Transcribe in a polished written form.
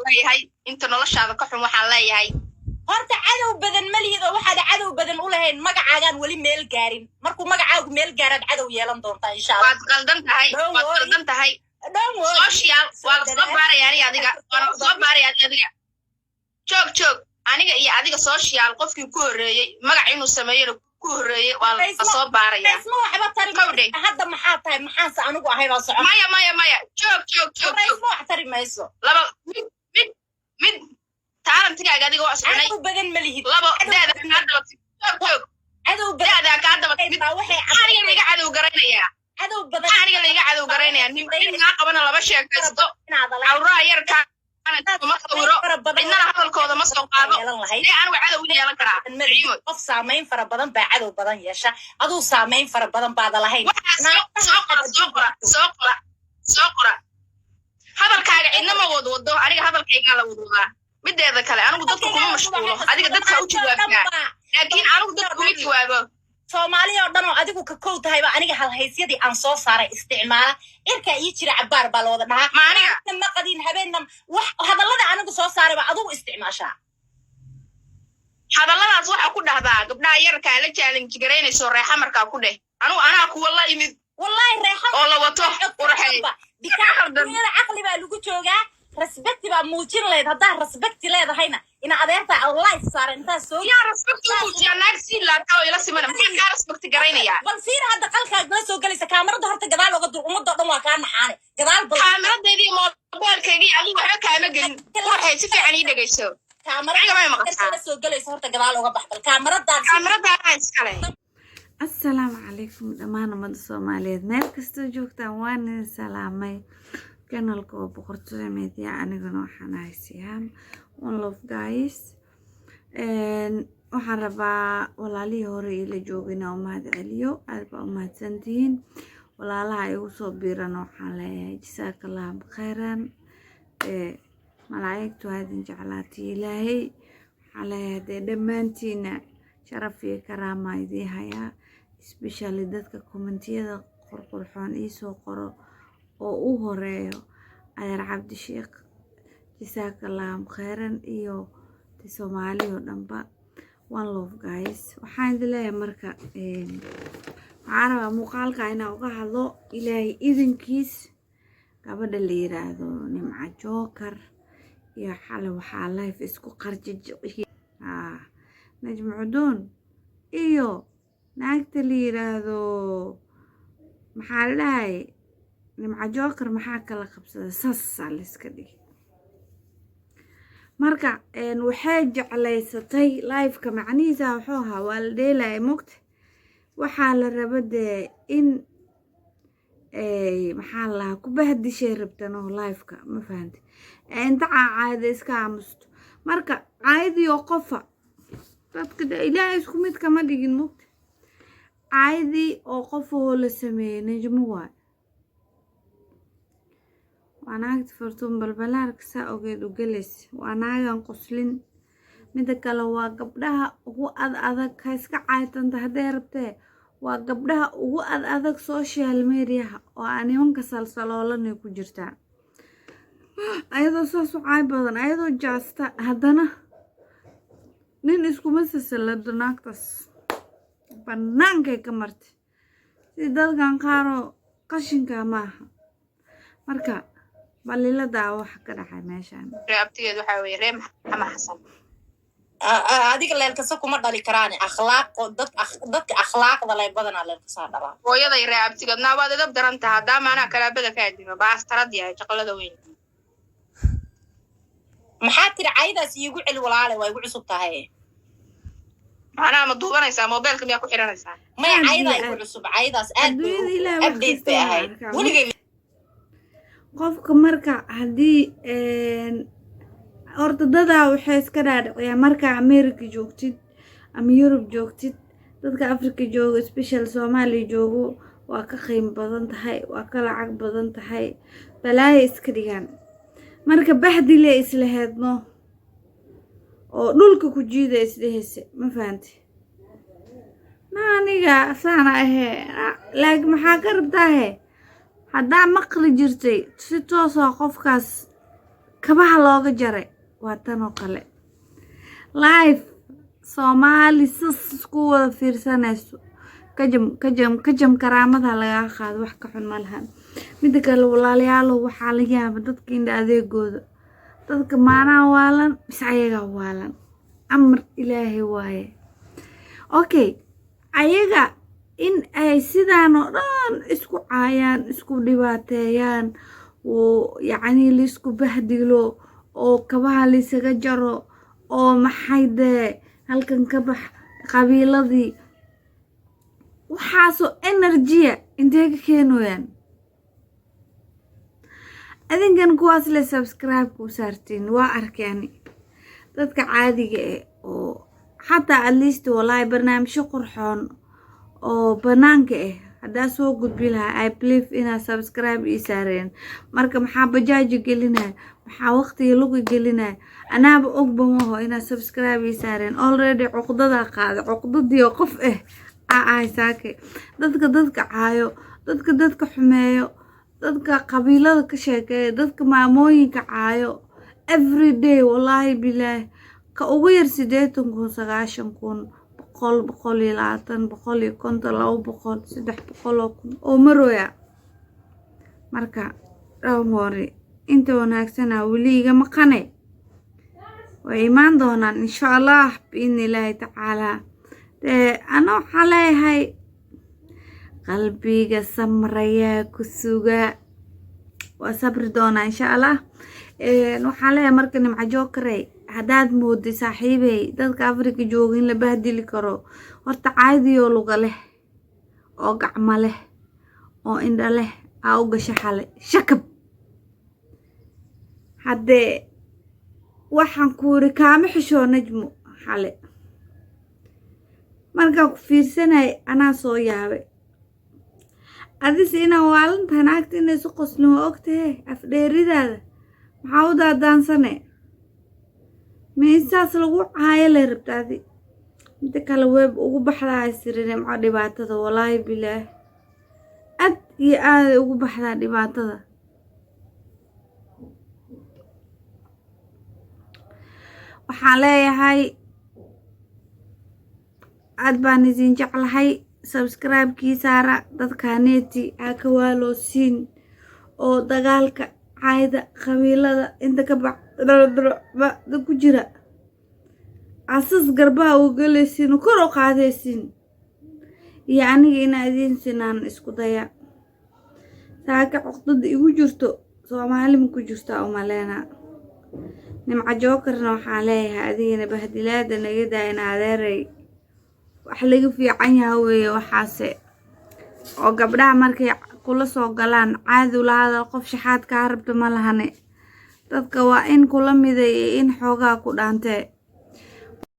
leeyahay inta noloshaada ka xun waxaan leeyahay horta cadow badan ma lihido waxaad cadow badan u lahayn magacaagaan weli meel gaarin markuu magacaagu meel gaaraad cadow yeelan doontaa insha Allah waad qaldan tahay social waa la soo baaraya adiga waa soo baaraya adiga joog aniga iyo adiga social qofkii ku horeeyay magac inuu sameeyo ku horeeyay waa la soo baaraya isma waxba tari hadda maxaa tahay maxaanse anigu ahay baa socon maya joog isma wax tari mayso laba mid taalantigaaga adiga waa soconay cadow badan ma lihid laba daada ka daba cadow badan daada ka daba waxay aniga laga cadow garanayaa cadow badan aniga laga cadow garanayaa nin qabana laba sheekaysto awraa yarka ma sawiro inna hadalkooda ma soo qaado ee aan cadow u yeelan karaa qof saameyn fara badan baa cadow badan yeesha aduu saameyn fara badan baad lahayn soo qora hadalkaaga cidna ma wado aniga hadalkayga la wadaa mideeda kale anigu dadku kuma mashquulo adiga dadka u jawaabtaa laakiin anigu dadku ma jawaabo Soomaaliya oo dhan oo adigu ka kow tahay ba aniga hal haysyadii aan soo saaray isticmaala irka ii jira cabaar baa la wada dhahaa ma aniga ma qadin habeenna wax hadallada anigu soo saaray ba adigu isticmaashaa hadalladaas waxa ku dhahdaa gabdhaha yarka la challenge gareynayso reexa markaa ku dheh anaa kuwa la imid wallahi reexa oo la wato qurxay dikaaxda aqli baa lagu joogaa respect baa muujin leed hadaa respect leedahayna ina adeerta life saaran inta soo yaa respect muujiya naagsi la taw ila simana ma respect gareynaya bal fiir hadda qalkaaga soo galaysa kaamirada horta gadaal uga dur umada dhan waa ka naxaane gadaal bal kaamiradeedii mobilkayga adigu waxa kaama gelin waxay si fiican ii dhageyso kaamirada ma maqashaa soo galaysa horta gadaal uga baxbal kaamirada iskale assalaamu calaykum dhammaan ummadda Soomaaliyeed meel kasta joogtaan waan salaamay kanalka oo boqortooyada media aniguna waxaan ahay Siyaam one love guys waxaan rabaa walaalihii hore ila joogina oo mahad celiyo aad baa u mahadsantihiin walaalaha igu soo biiran waxaan leeyahay jazakallahu khairan malaa'igtu hadin jeclaati ilaahay waxaan leeyahay dhammaantiina sharaf iyo karaama idin hayaa especially dadka commentiyada qorqorxoon ii soo qoro oo u horeeyo adeer cabdi sheekh jazakallahu khairan iyo Soomaaliyo dhanba one love guys waxaan idin leeyahay marka waxaan rabaa muuqaalka inaan uga hadlo ilaahay idinkiis gabadha la yiraahdo Nimca Joker iyo xal waxaa live isku qarjijiyay najm cudoon iyo naagta la yiraahdo maxaa la dhahay Nimca Joker maxaa kala qabsaday sasa la iska dhigay marka waxay jeclaysatay live-ka macnihiisa wuxuu ahaa waa la dheelay moogta waxaa la rabaa in maxaa la ku bahdishay rabtano live-ka ma fahanti inta caada iska aamusto marka caadi oo qofa dadka ilaahay isku mid kama dhigin moogta caadi oo qof oo la sameeyay najmo waa wanaagta fartuun balbalaarka saa ogeed u galays wanaagan qoslin mida kale waa gabdhaha ugu adag ka iska caaytanta haday rabtee waa gabdhaha ugu adag social media oo aan nimanka salsaloolan ku jirtaa ayadoo soo caay badan ayadoo jaasta haddana nin iskuma sasalado naagtaas bannaankay ka martay si dadkan qaaro qashinka maaha marka balilada wax ka dhaxay meeshan reebtigeed waxa weeye reem ama xasan adiga leelkasa kuma dhali karaan akhlaaq dadka akhlaaqda leh badan leelka saa dhalaa hooyaday reebtigeed naabad edab daranta hadaa maana kalaabada ka adimo baas taradi ay shaqalada weyn maxaa tiri caydaas iigu cel walaale way igu cusub tahay ana ma duubanaysaa mobilka miyaa ku xiranaysaa ma cayda igu cusub caydaas aad update bay ahayd waligay qofka marka hadii ordadada waxay iska dhaadhiciyaan marka America joogtid ama Europe joogtid dadka Africa joogo special Soomaaliya joogo waa ka qiimo badan tahay waa ka lacag badan tahay balay iska dhigaan marka bahdile isla heedno oo dhulka ku jiida isdheese ma fahanti aniga saana laakiin maxaa ka rabtaa hadaa maqli jirtay si toos ah qofkaas kabaha looga jaray waa tan oo kale live Soomaali sis isku wada fiirsanayso kajam karaamada laga qaado wax ka xun ma lahan mid kale walaalayaal waxa la yaab dadka inda adeegooda dadka maana waalan bis ayaga waalan amr ilaahi waaye okay ayaga in ay sidaan oo dhan isku caayaan isku dhibaateeyaan oo yacni la isku bahdilo oo kabaha la isaga jaro oo maxayde halkan ka bax qabiiladii waxaasoo energy intee ka keenayaan adinkan kuwaas la subscribe ku saartiin waa arkayani dadka caadiga oo xataa at least wallahi barnaamijyo qurxoon oo banaanka hadaa soo gudbi lahaa I believe ina subscribe ii saareen marka maxaa bajaaji gelinaa maxaa waqtiga lagu gelinaa anaaba og bamaho ina subscribe ii saareen already cuqdada qaada cuqdadii qof ay saake dadka caayo dadka xumeeyo dadka qabiilada ka sheekeeyo dadka maamooyinka caayo every day wallahi billaah ka ugu yar 80 kun 90 kun 100 120 150 200 300 kun oo marooya marka dhawmori inta wanaagsana waliga maqane way imaan doonaan insha Allah biidhnillaahi tacaala ana waxaa leeyahay qalbiga samraya ku suga waa sabri doonaa insha Allah waxaa leeyahay marka Nimco Jokeray hadaad moodi saaxiibay dadka Afrika jooga in la bahdili karo horta caadi oo luga leh oo gacmo leh oo indha leh aa u gasha xale shakab haddee waxaan ku iri kaama xishoo najmo xale markaa ku fiirsanay anaa soo yaabay adis inaan waalantahay naagta inay isu qoslin waa ogtahe afdheeridaada maxaa u daadaansane meesaas lagu caayo le rabtaadi inta kale weeb ugu baxdaa sirine Nimco dhibaatada wallaahi billaah ad iyo aad ugu baxdaa dhibaatada waxaan leeyahay aad baan idin jeclahay subscribe-kii saara dadkaneeti aa ka waalosiin oo dagaalka caayda qabiilada inta ka bax da ku jira asas garbaha u galaysiin kor u qaadaysiin iyo aniga inaa idin sinaan isku daya saaka cuqdada igu jirto Soomaali ma ku jirtaa u maleena Nimco Jokerna waxaan leeyahay adigana bahdilaada naga daayna adeeray wax laga fiican yahay weeye waxaase oo gabdhaha markay kula soo galaan caadi la hadal qof shaxaad ka rabto ma lahane dadka waa in kula miday in xoogaa ku dhaantee